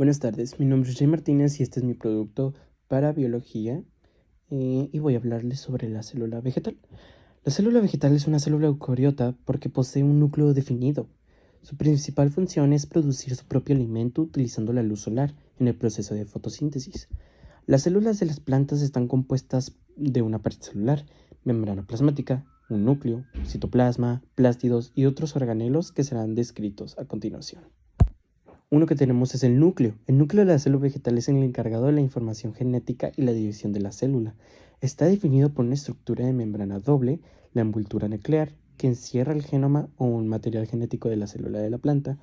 Buenas tardes, mi nombre es Jay Martínez y este es mi producto para biología y voy a hablarles sobre la célula vegetal. La célula vegetal es una célula eucariota porque posee un núcleo definido. Su principal función es producir su propio alimento utilizando la luz solar en el proceso de fotosíntesis. Las células de las plantas están compuestas de una pared celular, membrana plasmática, un núcleo, citoplasma, plástidos y otros organelos que serán descritos a continuación. Uno que tenemos es el núcleo. El núcleo de la célula vegetal es el encargado de la información genética y la división de la célula. Está definido por una estructura de membrana doble, la envoltura nuclear, que encierra el genoma o un material genético de la célula de la planta.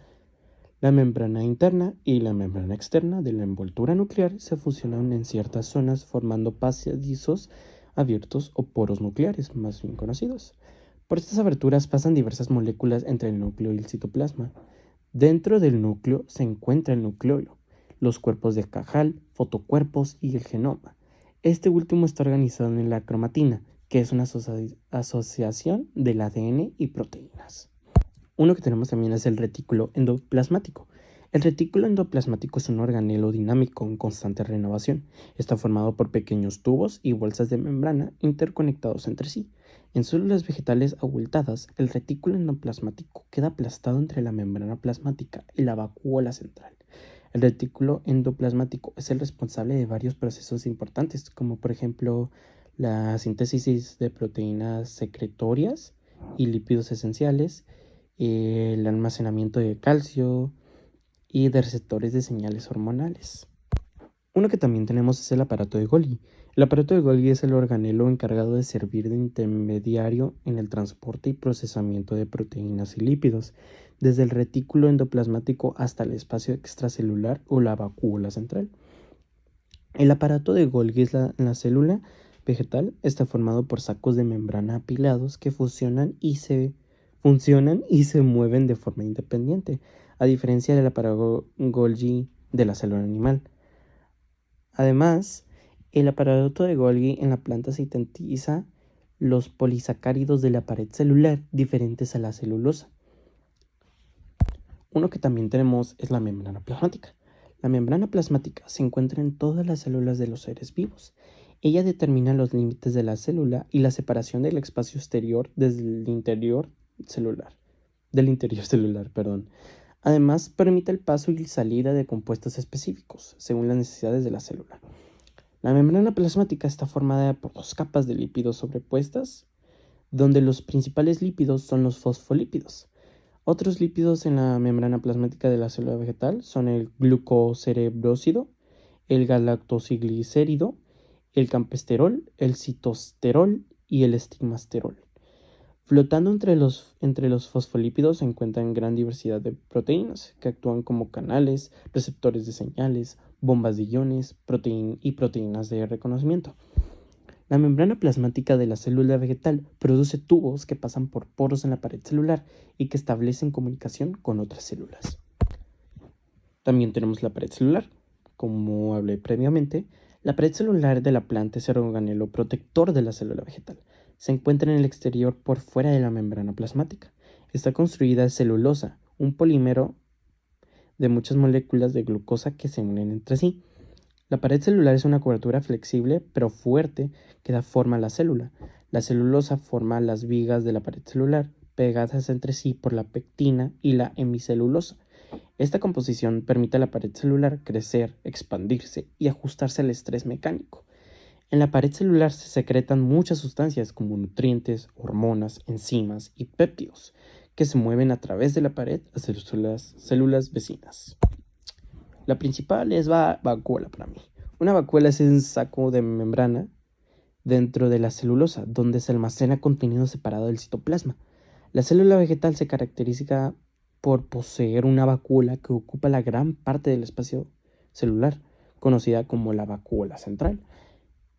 La membrana interna y la membrana externa de la envoltura nuclear se fusionan en ciertas zonas formando pasadizos abiertos o poros nucleares, más bien conocidos. Por estas aberturas pasan diversas moléculas entre el núcleo y el citoplasma. Dentro del núcleo se encuentra el nucleolo, los cuerpos de Cajal, fotocuerpos y el genoma. Este último está organizado en la cromatina, que es una asociación del ADN y proteínas. Uno que tenemos también es el retículo endoplasmático. El retículo endoplasmático es un organelo dinámico en constante renovación. Está formado por pequeños tubos y bolsas de membrana interconectados entre sí. En células vegetales abultadas, el retículo endoplasmático queda aplastado entre la membrana plasmática y la vacuola central. El retículo endoplasmático es el responsable de varios procesos importantes, como por ejemplo la síntesis de proteínas secretorias y lípidos esenciales, el almacenamiento de calcio y de receptores de señales hormonales. Uno que también tenemos es el aparato de Golgi. El aparato de Golgi es el organelo encargado de servir de intermediario en el transporte y procesamiento de proteínas y lípidos, desde el retículo endoplasmático hasta el espacio extracelular o la vacuola central. El aparato de Golgi en la célula vegetal está formado por sacos de membrana apilados que funcionan y se mueven de forma independiente, a diferencia del aparato Golgi de la célula animal. Además, el aparato de Golgi en la planta sintetiza los polisacáridos de la pared celular diferentes a la celulosa. Uno que también tenemos es la membrana plasmática. La membrana plasmática se encuentra en todas las células de los seres vivos. Ella determina los límites de la célula y la separación del espacio exterior del interior celular. Además, permite el paso y salida de compuestos específicos, según las necesidades de la célula. La membrana plasmática está formada por dos capas de lípidos sobrepuestas, donde los principales lípidos son los fosfolípidos. Otros lípidos en la membrana plasmática de la célula vegetal son el glucocerebrósido, el galactosiglicérido, el campesterol, el citosterol y el estigmasterol. Flotando entre los fosfolípidos se encuentran gran diversidad de proteínas que actúan como canales, receptores de señales, bombas de iones y proteínas de reconocimiento. La membrana plasmática de la célula vegetal produce tubos que pasan por poros en la pared celular y que establecen comunicación con otras células. También tenemos la pared celular. Como hablé previamente, la pared celular de la planta es el organelo protector de la célula vegetal. Se encuentra en el exterior por fuera de la membrana plasmática. Está construida de celulosa, un polímero de muchas moléculas de glucosa que se unen entre sí. La pared celular es una cobertura flexible pero fuerte que da forma a la célula. La celulosa forma las vigas de la pared celular, pegadas entre sí por la pectina y la hemicelulosa. Esta composición permite a la pared celular crecer, expandirse y ajustarse al estrés mecánico. En la pared celular se secretan muchas sustancias como nutrientes, hormonas, enzimas y péptidos que se mueven a través de la pared hacia las células vecinas. La principal es la vacuola para mí. Una vacuola es un saco de membrana dentro de la celulosa, donde se almacena contenido separado del citoplasma. La célula vegetal se caracteriza por poseer una vacuola que ocupa la gran parte del espacio celular, conocida como la vacuola central.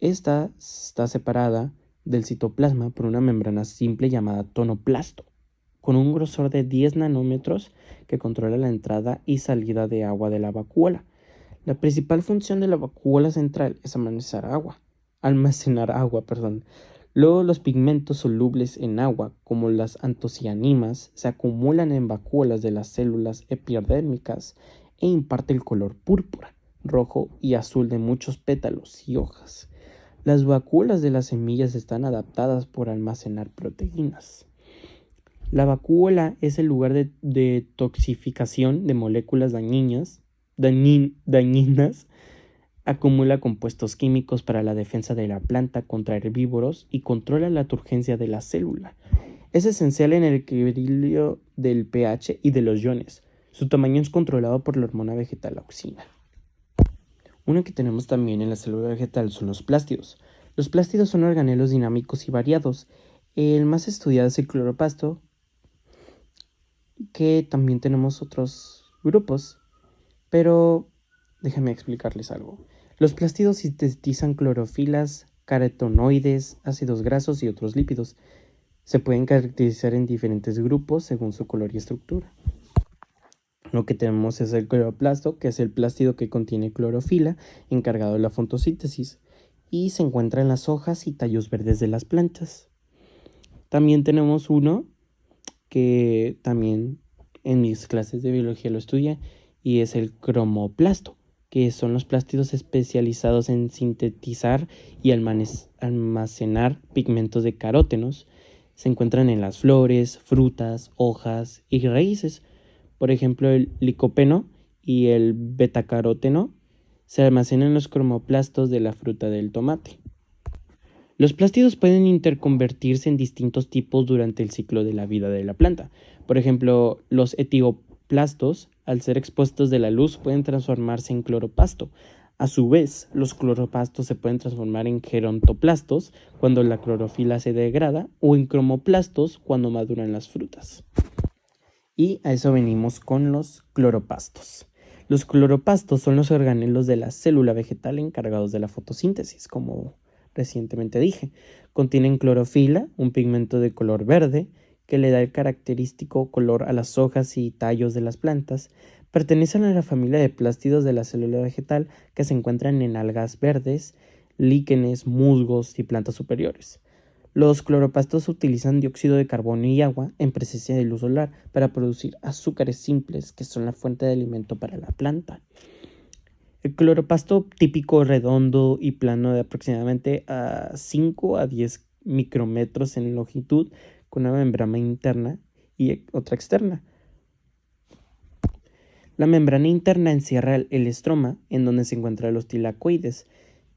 Esta está separada del citoplasma por una membrana simple llamada tonoplasto, con un grosor de 10 nanómetros que controla la entrada y salida de agua de la vacuola. La principal función de la vacuola central es almacenar agua. Luego los pigmentos solubles en agua, como las antocianinas, se acumulan en vacuolas de las células epidérmicas e imparte el color púrpura, rojo y azul de muchos pétalos y hojas. Las vacuolas de las semillas están adaptadas por almacenar proteínas. La vacuola es el lugar de toxificación de moléculas dañinas, acumula compuestos químicos para la defensa de la planta contra herbívoros y controla la turgencia de la célula. Es esencial en el equilibrio del pH y de los iones. Su tamaño es controlado por la hormona vegetal auxina. Uno que tenemos también en la célula vegetal son los plástidos. Los plástidos son organelos dinámicos y variados. El más estudiado es el cloroplasto, que también tenemos otros grupos, pero déjenme explicarles algo. Los plástidos sintetizan clorofilas, carotenoides, ácidos grasos y otros lípidos. Se pueden caracterizar en diferentes grupos según su color y estructura. Lo que tenemos es el cloroplasto, que es el plástido que contiene clorofila, encargado de la fotosíntesis, y se encuentra en las hojas y tallos verdes de las plantas. También tenemos uno que también en mis clases de biología lo estudia, y es el cromoplasto, que son los plástidos especializados en sintetizar y almacenar pigmentos de carótenos. Se encuentran en las flores, frutas, hojas y raíces. Por ejemplo, el licopeno y el betacaroteno se almacenan en los cromoplastos de la fruta del tomate. Los plástidos pueden interconvertirse en distintos tipos durante el ciclo de la vida de la planta. Por ejemplo, los etioplastos, al ser expuestos de la luz, pueden transformarse en cloroplasto. A su vez, los cloroplastos se pueden transformar en gerontoplastos cuando la clorofila se degrada o en cromoplastos cuando maduran las frutas. Y a eso venimos con los cloropastos. Los cloropastos son los organelos de la célula vegetal encargados de la fotosíntesis, como recientemente dije. Contienen clorofila, un pigmento de color verde, que le da el característico color a las hojas y tallos de las plantas. Pertenecen a la familia de plástidos de la célula vegetal que se encuentran en algas verdes, líquenes, musgos y plantas superiores. Los cloropastos utilizan dióxido de carbono y agua en presencia de luz solar para producir azúcares simples que son la fuente de alimento para la planta. El cloroplasto típico redondo y plano de aproximadamente a 5 a 10 micrómetros en longitud, con una membrana interna y otra externa. La membrana interna encierra el estroma, en donde se encuentran los tilacoides,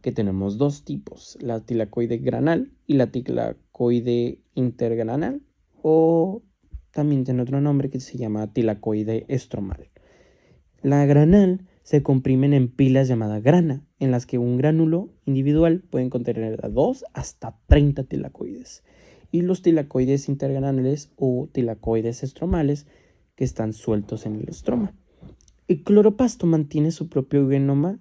que tenemos dos tipos, la tilacoide granal y la tilacoide intergranal, o también tiene otro nombre que se llama tilacoide estromal. La granal se comprimen en pilas llamadas grana, en las que un gránulo individual puede contener de 2 hasta 30 tilacoides, y los tilacoides intergranales o tilacoides estromales que están sueltos en el estroma. El cloroplasto mantiene su propio genoma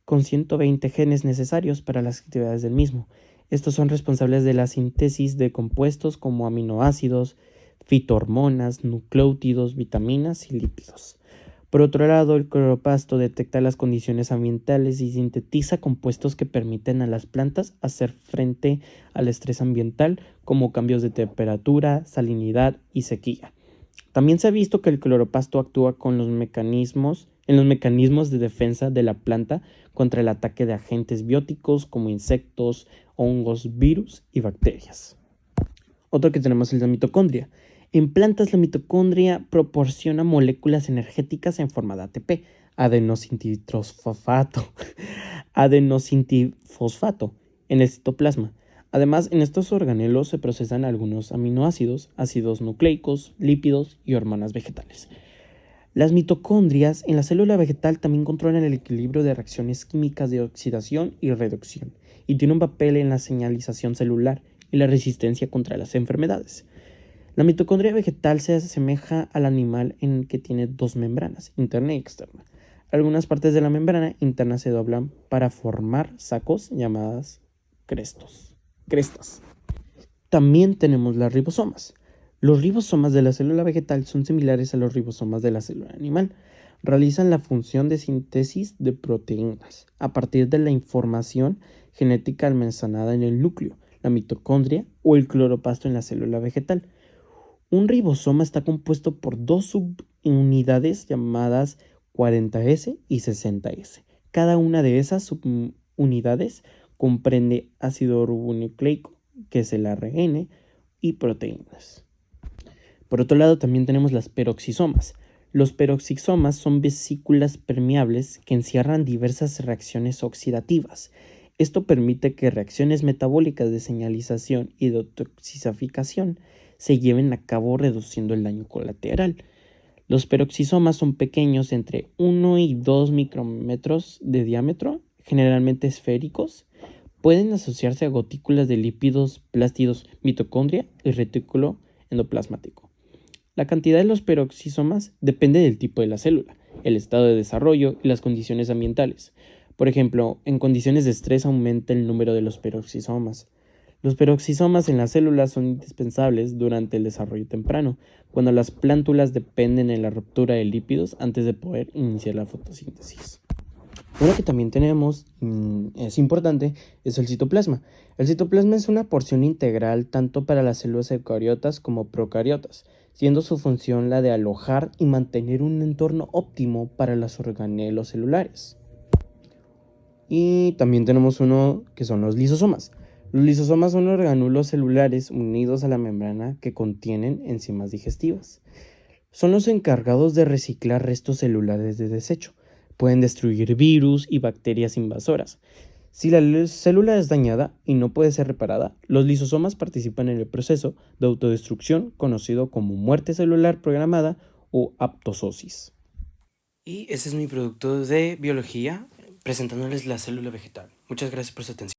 con 120 genes necesarios para las actividades del mismo. Estos son responsables de la síntesis de compuestos como aminoácidos, fitohormonas, nucleótidos, vitaminas y lípidos. Por otro lado, el cloroplasto detecta las condiciones ambientales y sintetiza compuestos que permiten a las plantas hacer frente al estrés ambiental, como cambios de temperatura, salinidad y sequía. También se ha visto que el cloroplasto actúa en los mecanismos de defensa de la planta contra el ataque de agentes bióticos como insectos, hongos, virus y bacterias. Otro que tenemos es la mitocondria. En plantas, la mitocondria proporciona moléculas energéticas en forma de ATP, adenosintrifosfato, en el citoplasma. Además, en estos organelos se procesan algunos aminoácidos, ácidos nucleicos, lípidos y hormonas vegetales. Las mitocondrias en la célula vegetal también controlan el equilibrio de reacciones químicas de oxidación y reducción, y tienen un papel en la señalización celular y la resistencia contra las enfermedades. La mitocondria vegetal se asemeja al animal en que tiene dos membranas, interna y externa. Algunas partes de la membrana interna se doblan para formar sacos llamadas crestas. También tenemos las ribosomas. Los ribosomas de la célula vegetal son similares a los ribosomas de la célula animal. Realizan la función de síntesis de proteínas a partir de la información genética almacenada en el núcleo, la mitocondria o el cloroplasto en la célula vegetal. Un ribosoma está compuesto por dos subunidades llamadas 40S y 60S. Cada una de esas subunidades comprende ácido ribonucleico, que es el ARN, y proteínas. Por otro lado, también tenemos las peroxisomas. Los peroxisomas son vesículas permeables que encierran diversas reacciones oxidativas. Esto permite que reacciones metabólicas de señalización y de detoxificación se lleven a cabo reduciendo el daño colateral. Los peroxisomas son pequeños, entre 1 y 2 micrómetros de diámetro, generalmente esféricos. Pueden asociarse a gotículas de lípidos, plástidos, mitocondria y retículo endoplasmático. La cantidad de los peroxisomas depende del tipo de la célula, el estado de desarrollo y las condiciones ambientales. Por ejemplo, en condiciones de estrés aumenta el número de los peroxisomas. Los peroxisomas en las células son indispensables durante el desarrollo temprano, cuando las plántulas dependen de la ruptura de lípidos antes de poder iniciar la fotosíntesis. Uno que también tenemos, es importante, es el citoplasma. El citoplasma es una porción integral tanto para las células eucariotas como procariotas, siendo su función la de alojar y mantener un entorno óptimo para los organelos celulares. Y también tenemos uno que son los lisosomas. Los lisosomas son orgánulos celulares unidos a la membrana que contienen enzimas digestivas. Son los encargados de reciclar restos celulares de desecho. Pueden destruir virus y bacterias invasoras. Si la célula es dañada y no puede ser reparada, los lisosomas participan en el proceso de autodestrucción conocido como muerte celular programada o apoptosis. Y ese es mi producto de biología, presentándoles la célula vegetal. Muchas gracias por su atención.